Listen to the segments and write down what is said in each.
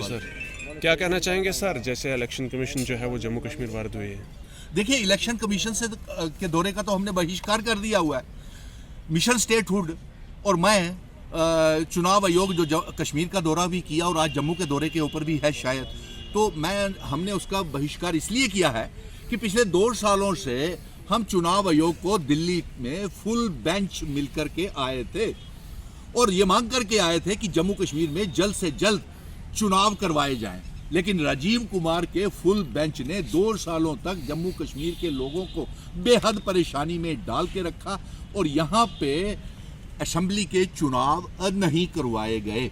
Sir क्या कहना चाहेंगे सर, जैसे इलेक्शन कमीशन जो है वो जम्मू कश्मीर वारद हुई है? देखिए, इलेक्शन कमीशन से के दौरे का तो हमने बहिष्कार कर दिया हुआ है। मिशन स्टेटहुड और मैं चुनाव आयोग जो कश्मीर का दौरा भी किया और आज जम्मू के दौरे के ऊपर भी है शायद, तो हमने उसका बहिष्कार इसलिए किया है कि पिछले 2 सालों से हम चुनाव आयोग को दिल्ली में फुल बेंच मिलकर के आए थे और ये मांग करके आए थे कि जम्मू कश्मीर में जल्द से जल्द चुनाव करवाए जाएं। लेकिन राजीव कुमार के फुल बेंच ने 2 सालों तक जम्मू कश्मीर के लोगों को बेहद परेशानी में डाल के रखा और यहाँ पे असेंबली के चुनाव नहीं करवाए गए।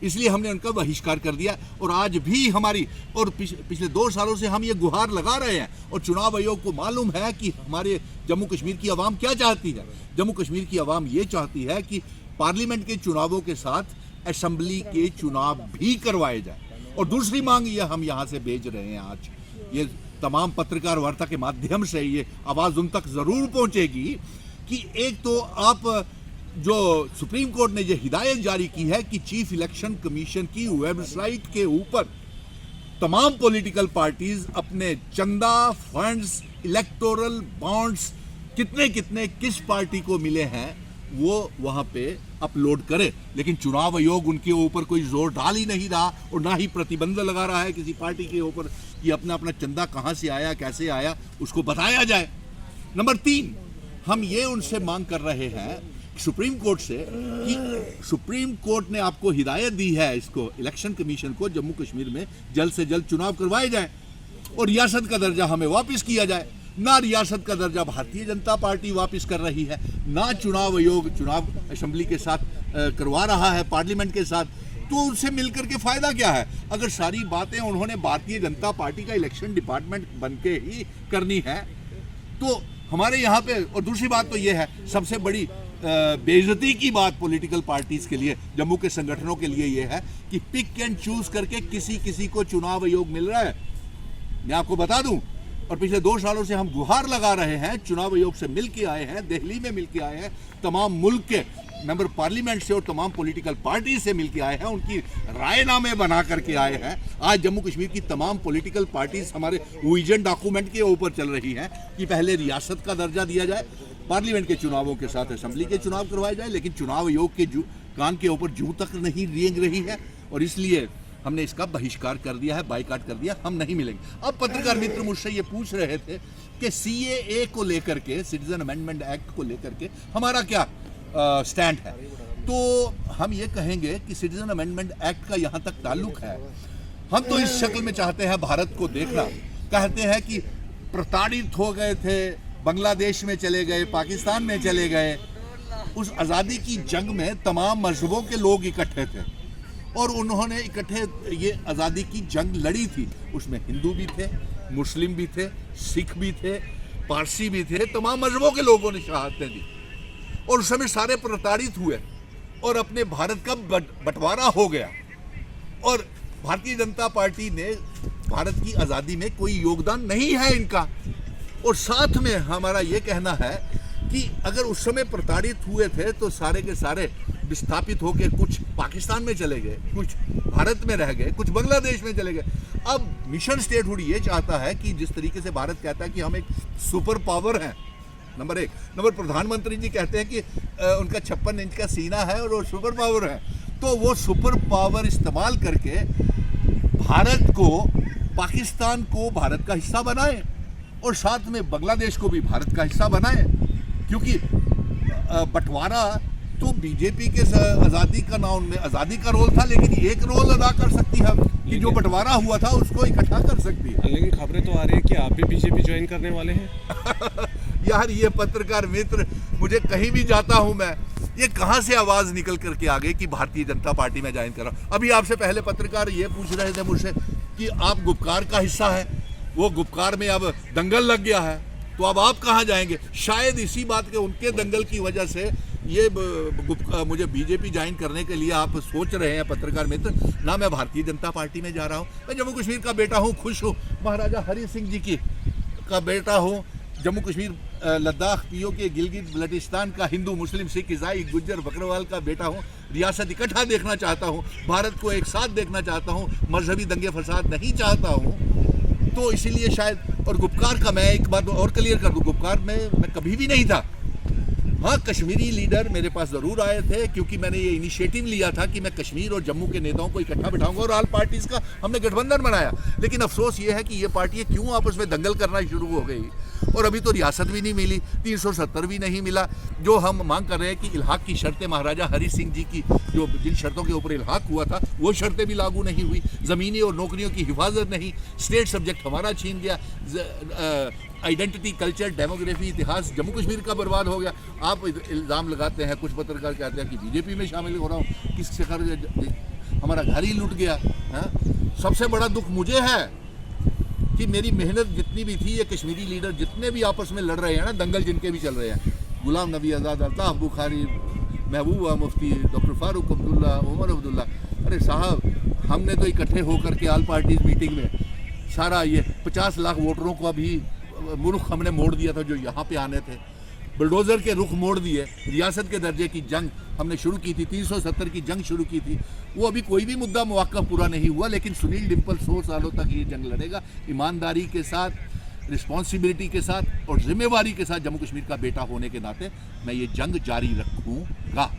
इसलिए हमने उनका बहिष्कार कर दिया और आज भी हमारी और पिछले 2 सालों से हम ये गुहार लगा रहे हैं और चुनाव आयोग को मालूम है कि हमारे जम्मू कश्मीर की आवाम क्या चाहती है। जम्मू कश्मीर की आवाम ये चाहती है कि पार्लियामेंट के चुनावों के साथ असेंबली के चुनाव भी करवाए जाए। और दूसरी मांग ये हम यहाँ से भेज रहे हैं, आज ये तमाम पत्रकार वार्ता के माध्यम से ये आवाज़ उन तक ज़रूर पहुँचेगी कि एक तो आप जो सुप्रीम कोर्ट ने ये हिदायत जारी की है कि चीफ इलेक्शन कमीशन की वेबसाइट के ऊपर तमाम पॉलिटिकल पार्टीज अपने चंदा, फंड्स, इलेक्टोरल बॉन्ड्स कितने कितने किस पार्टी को मिले हैं वो वहां पे अपलोड करे। लेकिन चुनाव आयोग उनके ऊपर कोई जोर डाल ही नहीं रहा और ना ही प्रतिबंध लगा रहा है किसी पार्टी के ऊपर कि अपना अपना चंदा कहां से आया, कैसे आया, उसको बताया जाए। नंबर 3, हम ये उनसे मांग कर रहे हैं सुप्रीम कोर्ट से कि सुप्रीम कोर्ट ने आपको हिदायत दी है इसको इलेक्शन कमीशन को जम्मू कश्मीर में जल्द से जल्द चुनाव करवाए जाए और रियासत का दर्जा हमें वापस किया जाए। ना रियासत का दर्जा भारतीय जनता पार्टी वापस कर रही है, ना चुनाव आयोग चुनाव असेंबली के साथ करवा रहा है, पार्लियामेंट के साथ। तो उनसे मिलकर के फायदा क्या है? अगर सारी बातें उन्होंने भारतीय जनता पार्टी का इलेक्शन डिपार्टमेंट बन के ही करनी है तो हमारे यहाँ पे। और दूसरी बात तो ये है, सबसे बड़ी बेइज्जती की बात पॉलिटिकल पार्टीज के लिए, जम्मू के संगठनों के लिए ये है कि पिक एंड चूज करके किसी को चुनाव आयोग मिल रहा है। मैं आपको बता दूं, और पिछले 2 सालों से हम गुहार लगा रहे हैं, चुनाव आयोग से मिल के आए हैं, दिल्ली में मिल के आए हैं, तमाम मुल्क के मेंबर पार्लियामेंट से और तमाम पॉलिटिकल पार्टी से मिल के आए हैं, उनकी रायनामे बना करके आए हैं। आज जम्मू कश्मीर की तमाम पॉलिटिकल पार्टीज हमारे विजन डॉक्यूमेंट के ऊपर चल रही हैं कि पहले रियासत का दर्जा दिया जाए, पार्लियामेंट के चुनावों के साथ असेंबली के चुनाव करवाए जाए। लेकिन चुनाव आयोग के कान के ऊपर जूं तक नहीं रेंग रही है और इसलिए हमने इसका बहिष्कार कर दिया है, बाइकाट कर दिया, हम नहीं मिलेंगे। अब पत्रकार मित्र मुझसे ये पूछ रहे थे कि CAA को लेकर के, सिटीजन अमेंडमेंट एक्ट को लेकर के हमारा क्या स्टैंड है। तो हम ये कहेंगे कि सिटीजन अमेंडमेंट एक्ट का यहाँ तक ताल्लुक है, हम तो इस शक्ल में चाहते हैं भारत को देखना। कहते हैं कि प्रताड़ित हो गए थे, बांग्लादेश में चले गए, पाकिस्तान में चले गए। उस आज़ादी की जंग में तमाम मजहबों के लोग इकट्ठे थे और उन्होंने इकट्ठे ये आज़ादी की जंग लड़ी थी। उसमें हिंदू भी थे, मुस्लिम भी थे, सिख भी थे, पारसी भी थे, तमाम मजहबों के लोगों ने शहादतें दी और उस समय सारे प्रताड़ित हुए और अपने भारत का बंटवारा हो गया और भारतीय जनता पार्टी ने भारत की आज़ादी में कोई योगदान नहीं है इनका। और साथ में हमारा ये कहना है कि अगर उस समय प्रताड़ित हुए थे तो सारे के सारे विस्थापित होकर कुछ पाकिस्तान में चले गए, कुछ भारत में रह गए, कुछ बांग्लादेश में चले गए। अब मिशन स्टेटहुड ये चाहता है कि जिस तरीके से भारत कहता है कि हम एक सुपर पावर हैं, नंबर 1, नंबर प्रधानमंत्री जी कहते हैं कि उनका 56 इंच का सीना है और वो सुपर पावर है, तो वो सुपर पावर इस्तेमाल करके भारत को, पाकिस्तान को भारत का हिस्सा बनाए और साथ में बांग्लादेश को भी भारत का हिस्सा बनाए। क्योंकि बंटवारा तो बीजेपी के आज़ादी का ना उनमें आज़ादी का रोल था, लेकिन एक रोल अदा कर सकती है कि जो बंटवारा हुआ था उसको इकट्ठा कर सकती है। लेकिन खबरें तो आ रही है कि आप भी बीजेपी ज्वाइन करने वाले हैं। यार ये पत्रकार मित्र, मुझे कहीं भी जाता हूं मैं, ये कहां से आवाज निकल करके आ गई कि भारतीय जनता पार्टी में ज्वाइन कर रहा हूं। अभी आपसे पहले पत्रकार ये पूछ रहे थे मुझसे कि आप गुपकार का हिस्सा है, वो गुपकार में अब दंगल लग गया है तो अब आप कहां जाएंगे। शायद इसी बात के उनके दंगल की वजह से ये मुझे बीजेपी ज्वाइन करने के लिए आप सोच रहे हैं पत्रकार मित्र। ना मैं भारतीय जनता पार्टी में जा रहा हूं, मैं जम्मू कश्मीर का बेटा हूं, खुश हूं, महाराजा हरि सिंह जी का बेटा हूं, जम्मू कश्मीर लद्दाख पीओके गिलगित बल्टिस्तान का हिंदू मुस्लिम सिख ईसाई गुज्जर बकरवाल का बेटा हूँ। रियासत इकट्ठा देखना चाहता हूँ, भारत को एक साथ देखना चाहता हूँ, मजहबी दंगे फसाद नहीं चाहता हूँ। तो इसीलिए शायद, और गुपकार का मैं एक बात और क्लियर कर दूँ, गुपकार में मैं कभी भी नहीं था। हाँ, कश्मीरी लीडर मेरे पास ज़रूर आए थे, क्योंकि मैंने ये इनिशिएटिव लिया था कि मैं कश्मीर और जम्मू के नेताओं को इकट्ठा बिठाऊंगा, और ऑल पार्टीज़ का हमने गठबंधन बनाया। लेकिन अफसोस ये है कि ये पार्टियाँ क्यों आपस में दंगल करना शुरू हो गई, और अभी तो रियासत भी नहीं मिली, 370 भी नहीं मिला। जो हम मांग कर रहे हैं कि इल्हाक की शर्तें महाराजा हरि सिंह जी की, जो जिन शर्तों के ऊपर इल्हाक हुआ था, वो शर्तें भी लागू नहीं हुई। ज़मीनी और नौकरियों की हिफाजत नहीं, स्टेट सब्जेक्ट हमारा छीन गया, आइडेंटिटी, कल्चर, डेमोग्राफी, इतिहास जम्मू कश्मीर का बर्बाद हो गया। आप इल्ज़ाम लगाते हैं, कुछ पत्रकार कहते हैं कि बीजेपी में शामिल हो रहा हूँ, किस शक्ल हमारा घर ही लूट गया। हाँ, सबसे बड़ा दुख मुझे है कि मेरी मेहनत जितनी भी थी, ये कश्मीरी लीडर जितने भी आपस में लड़ रहे हैं ना, दंगल जिनके भी चल रहे हैं, गुलाम नबी आज़ाद, अल्ताफ़ बुखारी, महबूबा मुफ्ती, डॉक्टर फारूक अब्दुल्ला, उमर अब्दुल्ला, अरे साहब, हमने तो इकट्ठे होकर के ऑल पार्टीज मीटिंग में सारा ये 50 लाख वोटरों को अभी रुख हमने मोड़ दिया था, जो यहाँ पे आने थे, बुलडोज़र के रुख मोड़ दिए। रियासत के दर्जे की जंग हमने शुरू की थी, 370 की जंग शुरू की थी, वो अभी कोई भी मुद्दा मौका पूरा नहीं हुआ। लेकिन सुनील डिम्पल 100 सालों तक ये जंग लड़ेगा, ईमानदारी के साथ, रिस्पॉन्सिबिलिटी के साथ और जिम्मेवारी के साथ। जम्मू कश्मीर का बेटा होने के नाते मैं ये जंग जारी रखूँगा।